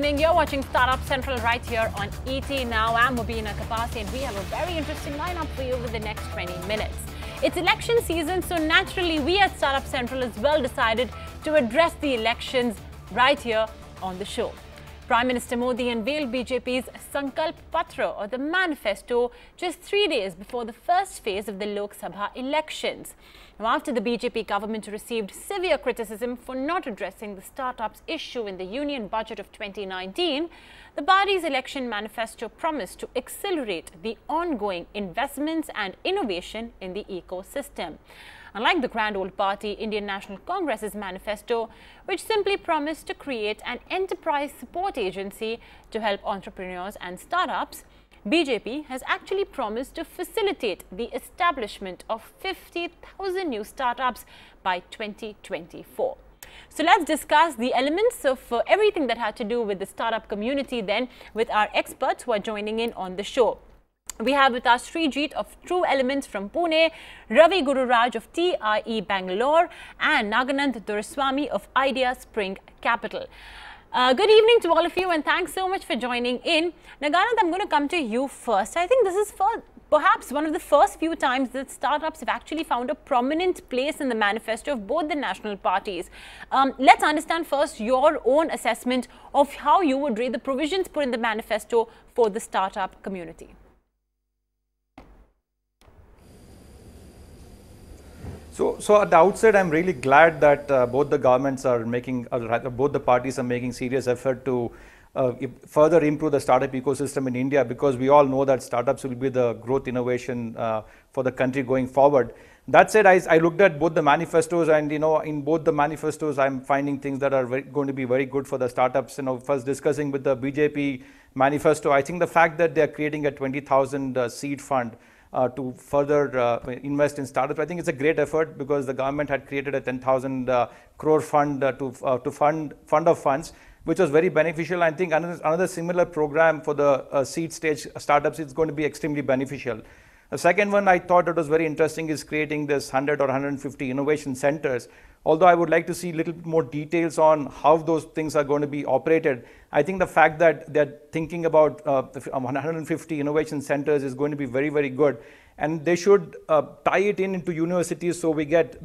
evening. You're watching Startup Central right here on ET Now. I'm Mubina Kapasi and we have a very interesting lineup for you over the next 20 minutes. It's election season, so naturally we at Startup Central as well decided to address the elections right here on the show. Prime Minister Modi unveiled BJP's Sankalp Patra, or the manifesto, just 3 days before the first phase of the Lok Sabha elections. Now, after the BJP government received severe criticism for not addressing the startups issue in the union budget of 2019, the party's election manifesto promised to accelerate the ongoing investments and innovation in the ecosystem. Unlike the grand old party, Indian National Congress's manifesto, which simply promised to create an enterprise support agency to help entrepreneurs and startups, BJP has actually promised to facilitate the establishment of 50,000 new startups by 2024. So let's discuss the elements of everything that had to do with the startup community then with our experts who are joining in on the show. We have with us Srijit of True Elements from Pune, Ravi Gururaj of TIE Bangalore and Naganand Duraswamy of Idea Spring Capital. Good evening to all of you and thanks so much for joining in. Naganand, I'm going to come to you first. I think this is perhaps one of the first few times that startups have actually found a prominent place in the manifesto of both the national parties. Let's understand first your own assessment of how you would rate the provisions put in the manifesto for the startup community. So at the outset, I'm really glad that both the governments are making, both the parties are making serious effort to further improve the startup ecosystem in India, because we all know that startups will be the growth innovation for the country going forward. That said, I looked at both the manifestos, and in both the manifestos, I'm finding things that are going to be very good for the startups. First discussing with the BJP manifesto, I think the fact that they're creating a 20,000 seed fund to further invest in startups, I think it's a great effort, because the government had created a 10,000 crore fund to fund of funds, which was very beneficial. I think another similar program for the seed stage startups is going to be extremely beneficial. The second one I thought it was very interesting is creating this 100 or 150 innovation centers. Although I would like to see a little more details on how those things are going to be operated, I think the fact that they're thinking about 150 innovation centers is going to be very, very good. And they should tie it into universities so we get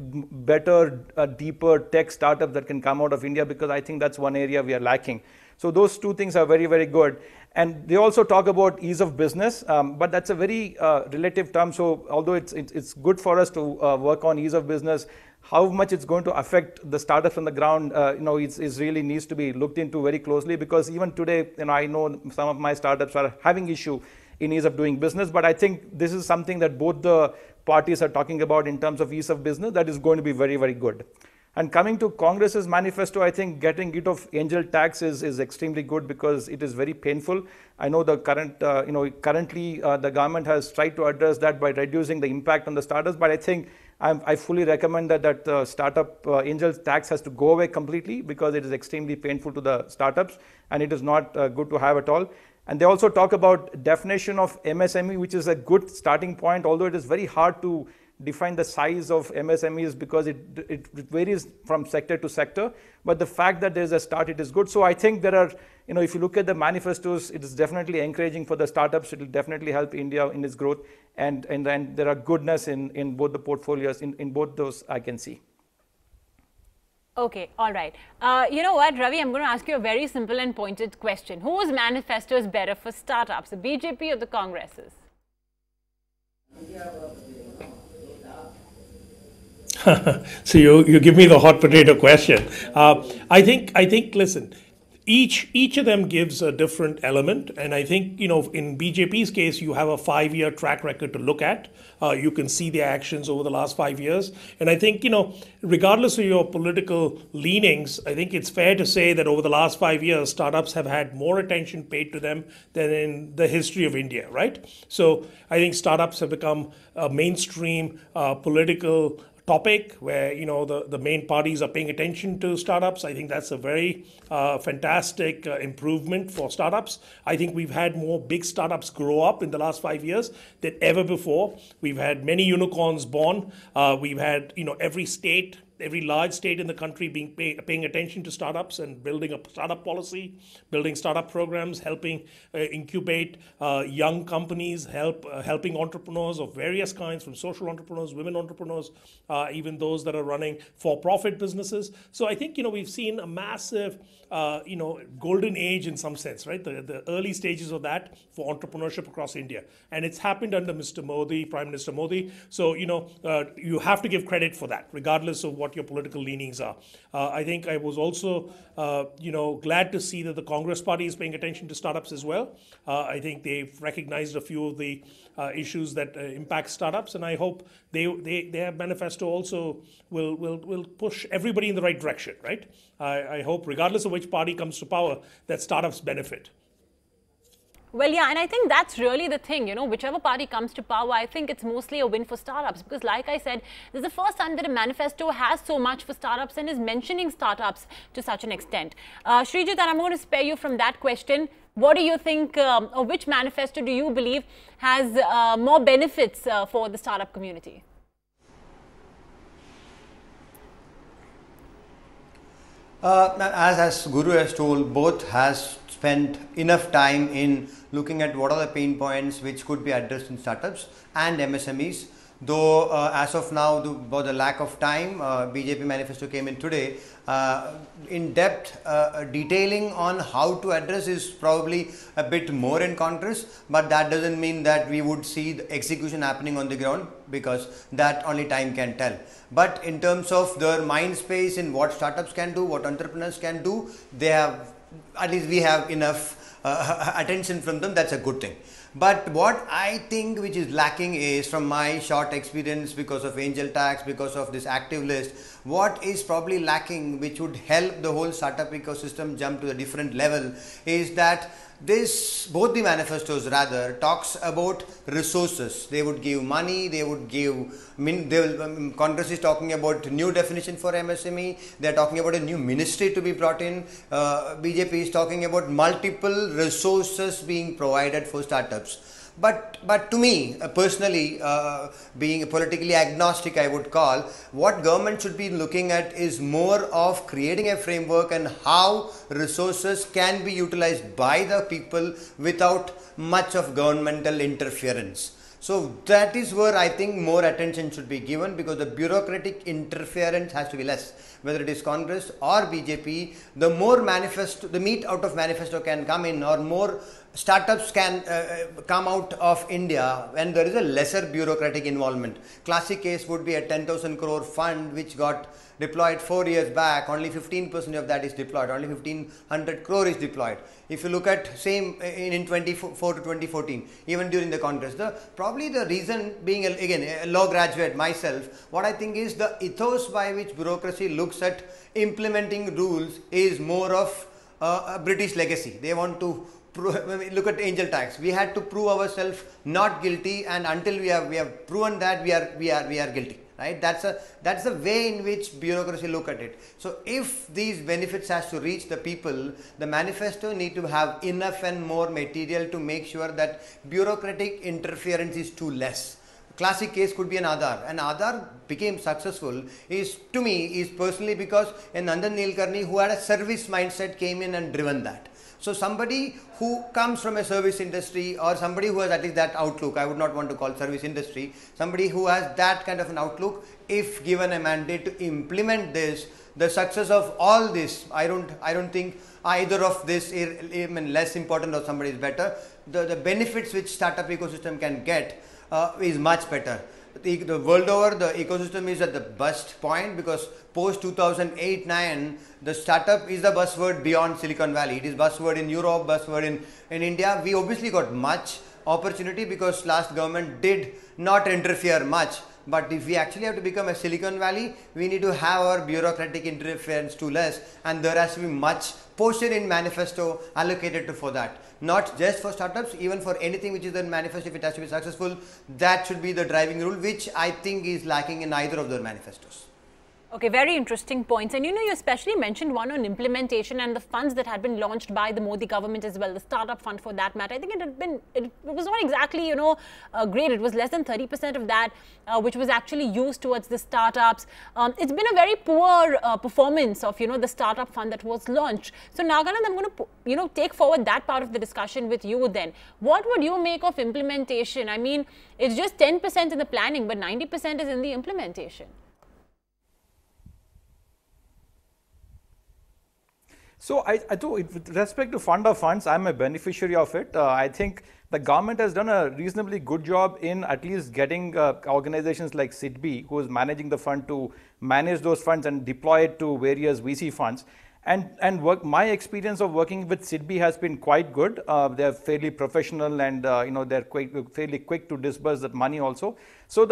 better, deeper tech startups that can come out of India, because I think that's one area we are lacking. So those two things are very, very good. And they also talk about ease of business, but that's a very relative term. So although it's good for us to work on ease of business, how much it's going to affect the startups on the ground, it really needs to be looked into very closely, because even today, I know some of my startups are having issue in ease of doing business, but I think this is something that both the parties are talking about in terms of ease of business that is going to be very, very good. And coming to Congress's manifesto, I think getting rid of angel tax is extremely good, because it is very painful. I know the currently the government has tried to address that by reducing the impact on the startups, but I think I fully recommend that startup angel tax has to go away completely, because it is extremely painful to the startups and it is not good to have at all. And they also talk about definition of MSME, which is a good starting point, although it is very hard to define the size of MSMEs, because it varies from sector to sector. But the fact that there's a start, it is good. So I think there are, if you look at the manifestos, it is definitely encouraging for the startups. It will definitely help India in its growth. And there are goodness in both the portfolios, in both those I can see. Okay, all right. You know what, Ravi, I'm going to ask you a very simple and pointed question. Whose manifesto is better for startups, the BJP or the Congress's? So you give me the hot potato question. I think listen, each of them gives a different element, and I think in BJP's case you have a 5-year track record to look at. You can see their actions over the last 5 years, and I think regardless of your political leanings, I think it's fair to say that over the last 5 years startups have had more attention paid to them than in the history of India, right? So I think startups have become a mainstream political topic where the main parties are paying attention to startups. I think that's a very fantastic improvement for startups. I think we've had more big startups grow up in the last 5 years than ever before. We've had many unicorns born. We've had every state every large state in the country paying attention to startups and building a startup policy, building startup programs, helping incubate young companies, helping entrepreneurs of various kinds, from social entrepreneurs, women entrepreneurs, even those that are running for-profit businesses. So I think, we've seen a massive, golden age in some sense, right? The early stages of that for entrepreneurship across India. And it's happened under Mr. Modi, Prime Minister Modi. So, you have to give credit for that, regardless of what your political leanings are. I think I was also, glad to see that the Congress party is paying attention to startups as well. I think they've recognized a few of the issues that impact startups, and I hope their manifesto also will push everybody in the right direction, right? I hope, regardless of which party comes to power, that startups benefit. Well, yeah, and I think that's really the thing, whichever party comes to power, I think it's mostly a win for startups, because like I said, this is the first time that a manifesto has so much for startups and is mentioning startups to such an extent. Srijit, and I'm going to spare you from that question. What do you think, or which manifesto do you believe has more benefits for the startup community? As Guru has told, both has spent enough time in looking at what are the pain points which could be addressed in startups and MSMEs. Though as of now, about the lack of time, BJP manifesto came in today. In depth detailing on how to address is probably a bit more in Congress, but that doesn't mean that we would see the execution happening on the ground, because that only time can tell. But in terms of their mind space in what startups can do, what entrepreneurs can do, they have, at least we have enough attention from them. That's a good thing. But what I think which is lacking is, from my short experience, because of angel tax, because of this active list, what is probably lacking, which would help the whole startup ecosystem jump to a different level, is that both the manifestos rather talks about resources. They would give money, they would give, Congress is talking about new definition for MSME, they are talking about a new ministry to be brought in, BJP is talking about multiple resources being provided for startups. But to me, personally, being politically agnostic, I would call, what government should be looking at is more of creating a framework and how resources can be utilized by the people without much of governmental interference. So that is where I think more attention should be given, because the bureaucratic interference has to be less. Whether it is Congress or BJP, the more manifesto, the meat out of manifesto can come in, or more startups can come out of India when there is a lesser bureaucratic involvement. Classic case would be a 10,000 crore fund which got deployed 4 years back. Only 15% of that is deployed. Only 1,500 crore is deployed. If you look at same in 2004 to 2014, even during the Congress, probably the reason being, again, a law graduate myself, what I think is the ethos by which bureaucracy looks at implementing rules is more of a British legacy. They want to look at angel tax. We had to prove ourselves not guilty, and until we have proven that we are guilty. Right? That's the way in which bureaucracy look at it. So if these benefits has to reach the people, the manifesto need to have enough and more material to make sure that bureaucratic interference is too less. Classic case could be an Aadhaar. An Aadhaar became successful is personally because a Nandan Nilkarni who had a service mindset came in and driven that. So somebody who comes from a service industry, or somebody who has at least that outlook, I would not want to call service industry, somebody who has that kind of an outlook, if given a mandate to implement this, the success of all this, I don't think either of this is less important or somebody is better. The benefits which startup ecosystem can get is much better. The world over, the ecosystem is at the best point, because post 2008-9, the startup is the buzzword beyond Silicon Valley. It is buzzword in Europe, buzzword in India. We obviously got much opportunity because last government did not interfere much. But if we actually have to become a Silicon Valley, we need to have our bureaucratic interference too less, and there has to be much portion in manifesto allocated for that. Not just for startups, even for anything which is in manifesto, if it has to be successful, that should be the driving rule, which I think is lacking in either of their manifestos. Okay, very interesting points. And you especially mentioned one on implementation and the funds that had been launched by the Modi government as well, the startup fund for that matter. I think it was not exactly, great. It was less than 30% of that, which was actually used towards the startups. It's been a very poor performance of, the startup fund that was launched. So Naganand, I'm going to, take forward that part of the discussion with you then. What would you make of implementation? I mean, it's just 10% in the planning, but 90% is in the implementation. So I do, with respect to fund of funds, I'm a beneficiary of it. I think the government has done a reasonably good job in at least getting organizations like SIDBI, who is managing the fund, to manage those funds and deploy it to various VC funds. And my experience of working with SIDBI has been quite good. They're fairly professional, and they're fairly quick to disburse that money also. So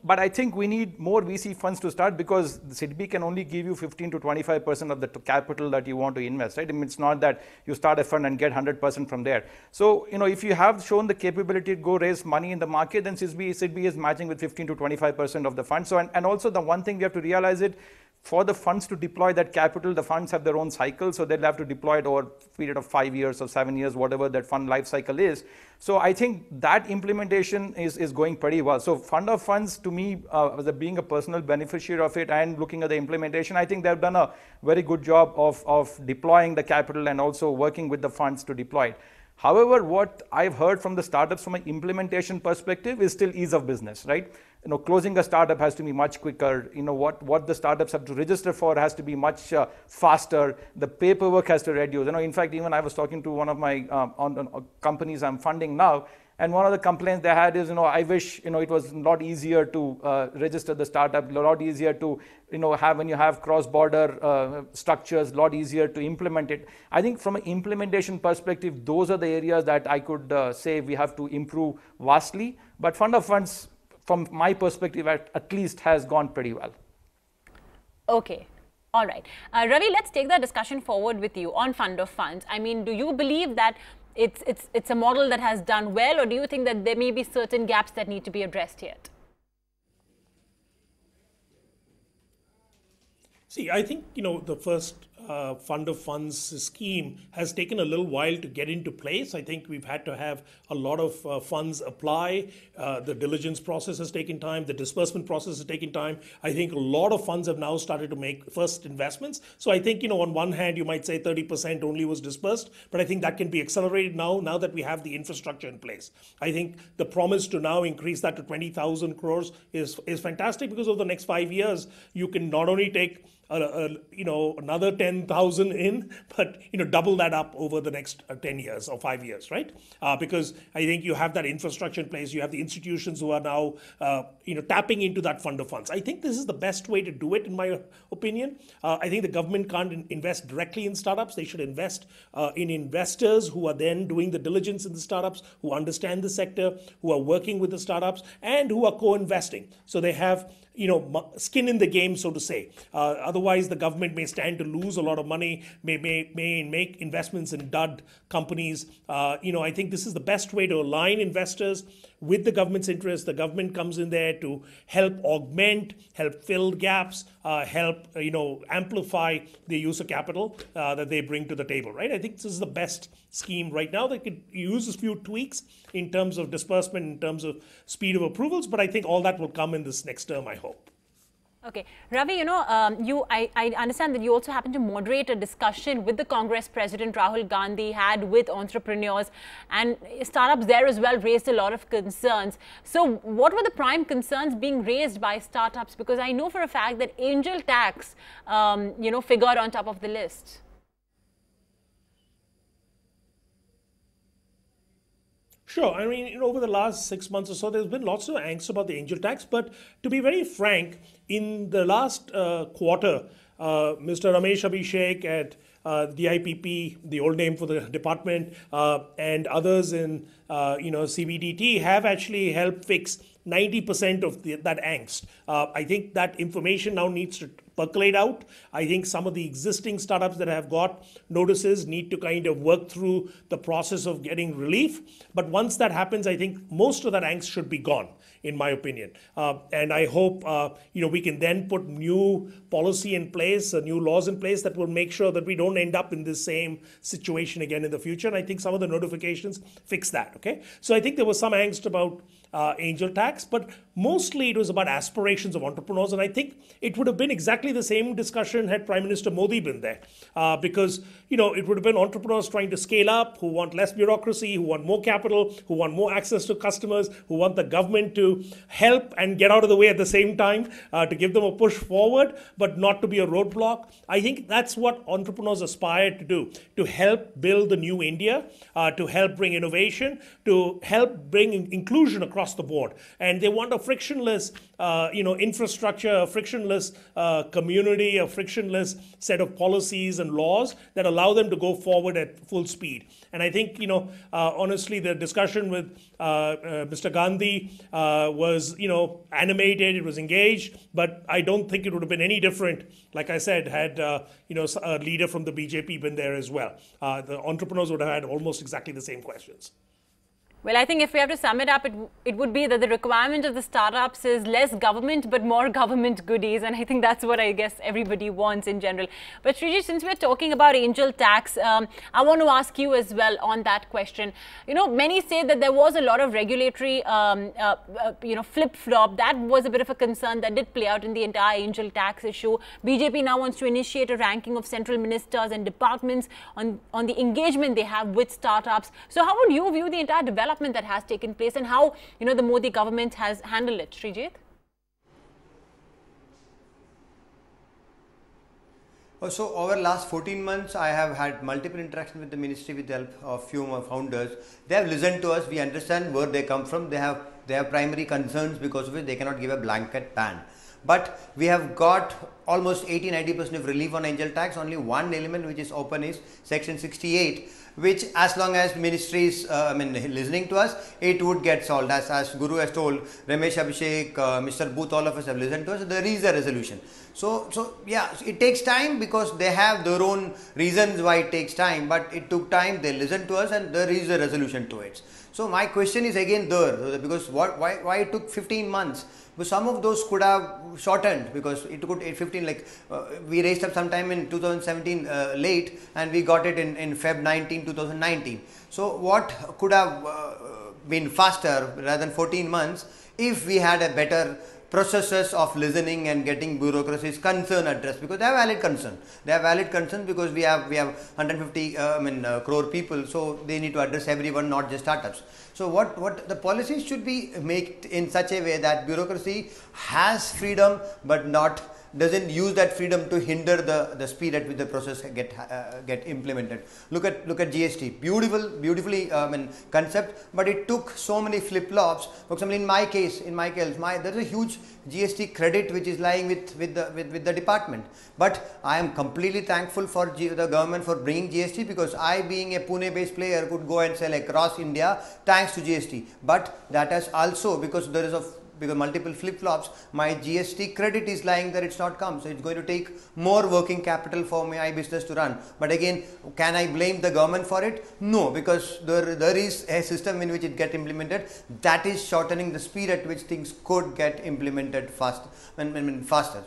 but I think we need more VC funds to start, because the SIDBI can only give you 15 to 25% of the capital that you want to invest, right? I mean, it's not that you start a fund and get 100% from there. So if you have shown the capability to go raise money in the market, then SIDBI is matching with 15 to 25% of the fund. So and also the one thing we have to realize it. For the funds to deploy that capital, the funds have their own cycle, so they'll have to deploy it over a period of 5 years or 7 years, whatever that fund life cycle is. So I think that implementation is going pretty well. So fund of funds, to me, as being a personal beneficiary of it and looking at the implementation, I think they've done a very good job of deploying the capital and also working with the funds to deploy it. However, what I've heard from the startups from an implementation perspective is still ease of business, right? Closing a startup has to be much quicker. What the startups have to register for has to be much faster. The paperwork has to reduce. In fact, even I was talking to one of my companies I'm funding now, and one of the complaints they had is, I wish, it was a lot easier to register the startup, a lot easier to, have when you have cross-border structures, a lot easier to implement it. I think from an implementation perspective, those are the areas that I could say we have to improve vastly. But fund of funds, from my perspective, at least has gone pretty well. Okay. All right. Ravi, let's take that discussion forward with you on fund of funds. I mean, do you believe that it's a model that has done well, or do you think that there may be certain gaps that need to be addressed yet? See, I think, the first fund of funds scheme has taken a little while to get into place. I think we've had to have a lot of funds apply. The diligence process has taken time. The disbursement process has taken time. I think a lot of funds have now started to make first investments. So I think, on one hand, you might say 30% only was disbursed, but I think that can be accelerated now that we have the infrastructure in place. I think the promise to now increase that to 20,000 crores is fantastic, because over the next 5 years, you can not only take another 10,000 in, but double that up over the next 10 years or 5 years, right? Because I think you have that infrastructure in place. You have the institutions who are now tapping into that fund of funds. I think this is the best way to do it, in my opinion. I think the government can't invest directly in startups. They should invest in investors who are then doing the diligence in the startups, who understand the sector, who are working with the startups, and who are co-investing. So they have skin in the game, so to say. Otherwise, the government may stand to lose a lot of money, may make investments in dud companies. I think this is the best way to align investors with the government's interests. The government comes in there to help augment, help fill gaps, help amplify the use of capital that they bring to the table, right? I think this is the best scheme right now. They could use a few tweaks in terms of disbursement, in terms of speed of approvals, but I think all that will come in this next term, I hope. Okay. Ravi, I understand that you also happened to moderate a discussion with the Congress President Rahul Gandhi had with entrepreneurs, and startups there as well raised a lot of concerns. So what were the prime concerns being raised by startups? Because I know for a fact that angel tax, figured on top of the list. Sure. I mean, over the last 6 months or so, there's been lots of angst about the angel tax. But to be very frank, in the last quarter, Mr. Ramesh Abhishek at DIPP, the old name for the department, and others in CBDT have actually helped fix 90% of that angst. I think that information now needs to percolate out. I think some of the existing startups that have got notices need to kind of work through the process of getting relief. But once that happens, I think most of that angst should be gone, in my opinion. And I hope we can then put new policy in place, new laws in place that will make sure that we don't end up in this same situation again in the future. And I think some of the notifications fix that. Okay, so I think there was some angst about angel tax, but mostly it was about aspirations of entrepreneurs. And I think it would have been exactly the same discussion had Prime Minister Modi been there, because it would have been entrepreneurs trying to scale up, who want less bureaucracy, who want more capital, who want more access to customers, who want the government to help and get out of the way at the same time, to give them a push forward, but not to be a roadblock. I think that's what entrepreneurs aspire to do, to help build the new India, to help bring innovation, to help bring inclusion across the board. And they want a frictionless infrastructure, a frictionless community, a frictionless set of policies and laws that allow them to go forward at full speed. And I think, honestly, the discussion with Mr. Gandhi was, animated, it was engaged, but I don't think it would have been any different, like I said, had, a leader from the BJP been there as well. The entrepreneurs would have had almost exactly the same questions. Well, I think if we have to sum it up, it would be that the requirement of the startups is less government, but more government goodies. And I think that's what I guess everybody wants in general. But Srijit, since we're talking about angel tax, I want to ask you as well on that question. Many say that there was a lot of regulatory, flip-flop. That was a bit of a concern that did play out in the entire angel tax issue. BJP now wants to initiate a ranking of central ministers and departments on the engagement they have with startups. So how would you view the entire development that has taken place and how the Modi government has handled it, Srijit? So over last 14 months, I have had multiple interactions with the ministry with the help of few more founders. They have listened to us. We understand where they come from. They have primary concerns because of which they cannot give a blanket ban. But we have got almost 80-90% of relief on angel tax. Only one element which is open is Section 68, which as long as ministry is listening to us, it would get solved. As Guru has told, Ramesh Abhishek, Mr. Booth, all of us have listened to us. There is a resolution. So yeah, it takes time because they have their own reasons why it takes time. But it took time. They listened to us, and there is a resolution to it. So my question is again there, because why it took 15 months? But some of those could have shortened, because it took 15, we raised up sometime in 2017 late, and we got it in Feb 19, 2019. So what could have been faster rather than 14 months if we had a better processes of listening and getting bureaucracy's concern addressed, because they have valid concern. They have valid concern because we have 150 crore people, so they need to address everyone, not just startups. So what the policies should be made in such a way that bureaucracy has freedom but doesn't use that freedom to hinder the speed at which the process get implemented. Look at GST, beautifully concept, but it took so many flip-flops. For example, in my case, there's a huge GST credit which is lying with the department. But I am completely thankful for the government for bringing GST, because I, being a Pune-based player, could go and sell across India thanks to GST. But that has also, because there is multiple flip-flops, my GST credit is lying there, it's not come. So it's going to take more working capital for my business to run. But again, can I blame the government for it? No, because there is a system in which it gets implemented that is shortening the speed at which things could get implemented faster.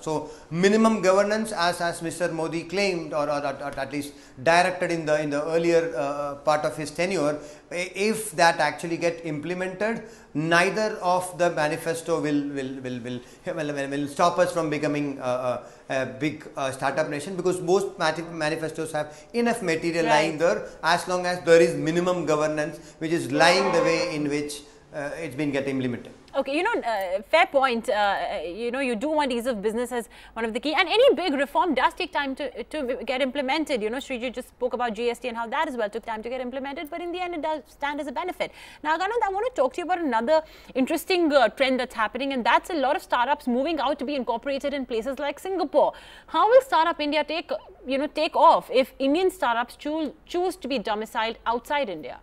So minimum governance, as Mr. Modi claimed, or at least directed in the earlier part of his tenure, if that actually get implemented, neither of the manifesto will stop us from becoming a big startup nation, because most manifestos have enough material lying there, as long as there is minimum governance which is lying the way in which it's been getting implemented. Okay, fair point. You do want ease of business as one of the key, and any big reform does take time to get implemented. Srijit just spoke about GST and how that as well took time to get implemented, but in the end it does stand as a benefit. Now, Ganand, I want to talk to you about another interesting trend that's happening, and that's a lot of startups moving out to be incorporated in places like Singapore. How will Startup India take off if Indian startups choose to be domiciled outside India?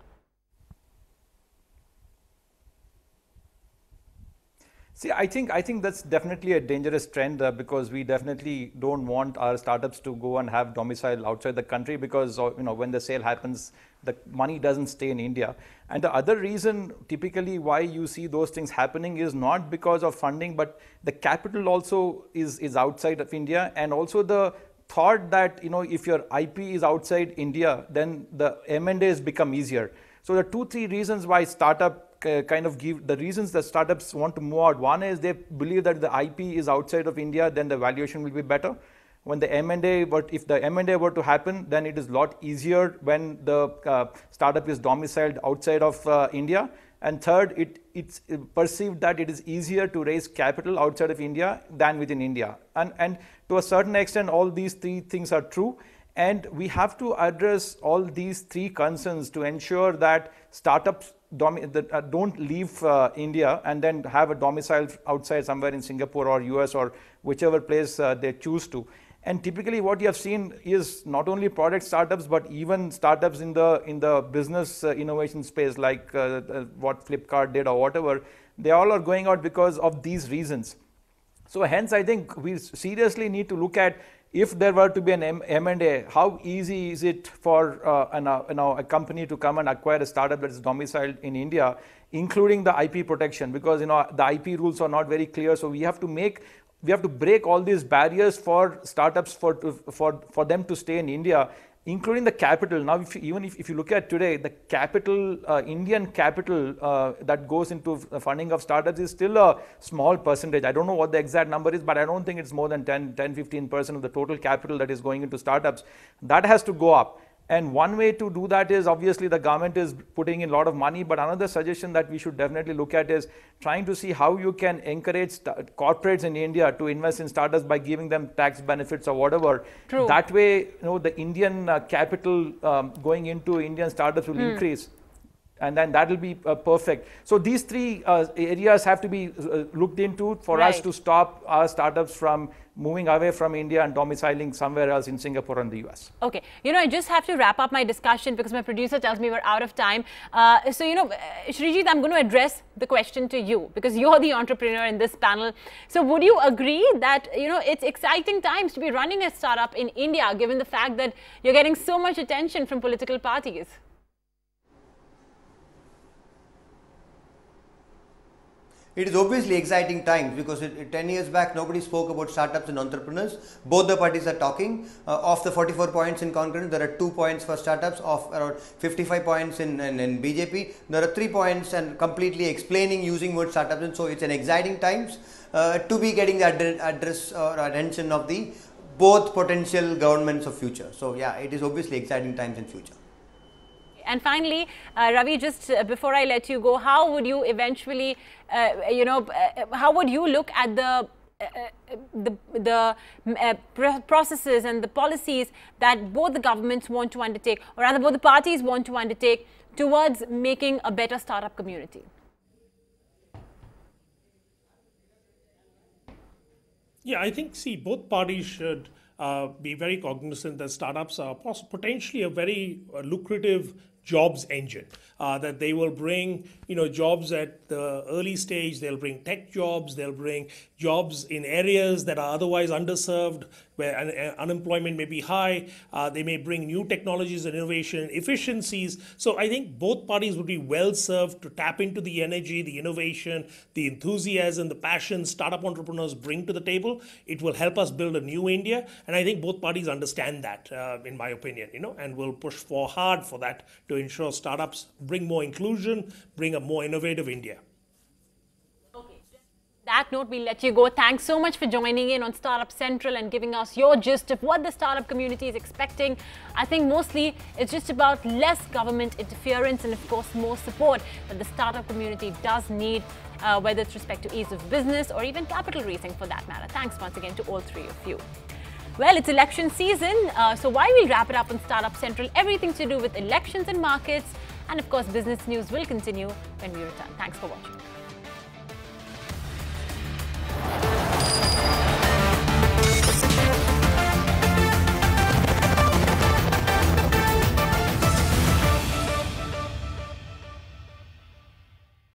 See, I think that's definitely a dangerous trend because we definitely don't want our startups to go and have domicile outside the country because when the sale happens, the money doesn't stay in India. And the other reason typically why you see those things happening is not because of funding, but the capital also is outside of India, and also the thought that if your IP is outside India, then the M&As become easier. So the 2-3 reasons why startup kind of give the reasons that startups want to move out. One is they believe that the IP is outside of India, then the valuation will be better. When the M&A, if the M&A were to happen, then it is a lot easier when the startup is domiciled outside of India. And third, it's perceived that it is easier to raise capital outside of India than within India. And to a certain extent, all these 3 things are true. And we have to address all these 3 concerns to ensure that startups don't leave India and then have a domicile outside somewhere in Singapore or US or whichever place they choose to. And typically what you have seen is not only product startups, but even startups in the business innovation space, like what Flipkart did or whatever, they all are going out because of these reasons. So hence I think we seriously need to look at, if there were to be an M&A, how easy is it for a company to come and acquire a startup that is domiciled in India, including the IP protection, because the IP rules are not very clear. So we have to break all these barriers for startups for them to stay in India, including the capital. Now, if you look at today, the capital, Indian capital that goes into funding of startups is still a small percentage. I don't know what the exact number is, but I don't think it's more than 10-15% of the total capital that is going into startups. That has to go up. And one way to do that is, obviously the government is putting in a lot of money, but another suggestion that we should definitely look at is trying to see how you can encourage corporates in India to invest in startups by giving them tax benefits or whatever. True. That way, the Indian capital going into Indian startups will increase. And then that will be perfect. So these 3 areas have to be looked into for us to stop our startups from moving away from India and domiciling somewhere else in Singapore and the US. Okay, I just have to wrap up my discussion because my producer tells me we're out of time. So, Srijit, I'm going to address the question to you because you're the entrepreneur in this panel. So would you agree that, it's exciting times to be running a startup in India, given the fact that you're getting so much attention from political parties? It is obviously exciting times because 10 years back nobody spoke about startups and entrepreneurs. Both the parties are talking. Of the 44 points in Congress, there are 2 points for startups. Of around 55 points in BJP, there are 3 points and completely explaining using word startups. And so it's an exciting times to be getting the address or attention of the both potential governments of future. So yeah, it is obviously exciting times in future. And finally, Ravi, just before I let you go, how would you eventually, how would you look at the processes and the policies that both the governments want to undertake, or rather both the parties want to undertake towards making a better startup community? Yeah, I think, both parties should be very cognizant that startups are potentially a very lucrative jobs engine, that they will bring, jobs at the early stage, they'll bring tech jobs, they'll bring jobs in areas that are otherwise underserved, where unemployment may be high, they may bring new technologies and innovation, efficiencies. So I think both parties would be well served to tap into the energy, the innovation, the enthusiasm, the passion startup entrepreneurs bring to the table. It will help us build a new India. And I think both parties understand that, in my opinion, and will push hard for that to ensure startups bring more inclusion, bring a more innovative India. That note, we'll let you go. Thanks so much for joining in on Startup Central and giving us your gist of what the startup community is expecting. I think mostly it's just about less government interference and, of course, more support that the startup community does need, whether it's respect to ease of business or even capital raising for that matter. Thanks once again to all 3 of you. Well, it's election season, so while we'll wrap it up on Startup Central, everything to do with elections and markets, and of course, business news will continue when we return. Thanks for watching.